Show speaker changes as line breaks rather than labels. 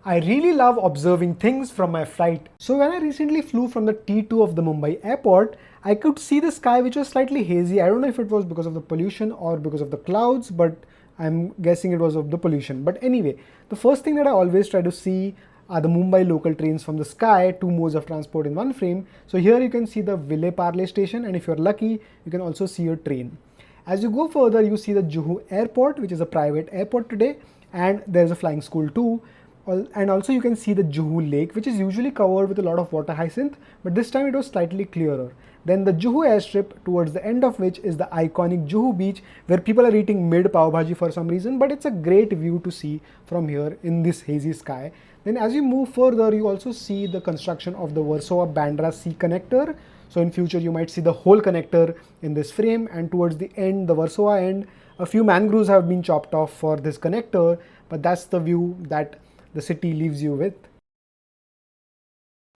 I really love observing things from my flight. So when I recently flew from the T2 of the Mumbai airport, I could see the sky which was slightly hazy. I don't know if it was because of the pollution or because of the clouds, but I'm guessing it was of the pollution. But anyway, the first thing that I always try to see are the Mumbai local trains from the sky, two modes of transport in one frame. So here you can see the Vile Parle station, and if you're lucky, you can also see a train. As you go further, you see the Juhu airport, which is a private airport today, and there's a flying school too. And also you can see the Juhu lake, which is usually covered with a lot of water hyacinth, but this time it was slightly clearer. Then the Juhu airstrip, towards the end of which is the iconic Juhu beach, where people are eating mid pav bhaji for some reason, but it's a great view to see from here in this hazy sky. Then as you move further, you also see the construction of the Versova Bandra Sea connector. So in future you might see the whole connector in this frame, and towards the end, the Versova end, a few mangroves have been chopped off for this connector, but that's the view that the city leaves you with.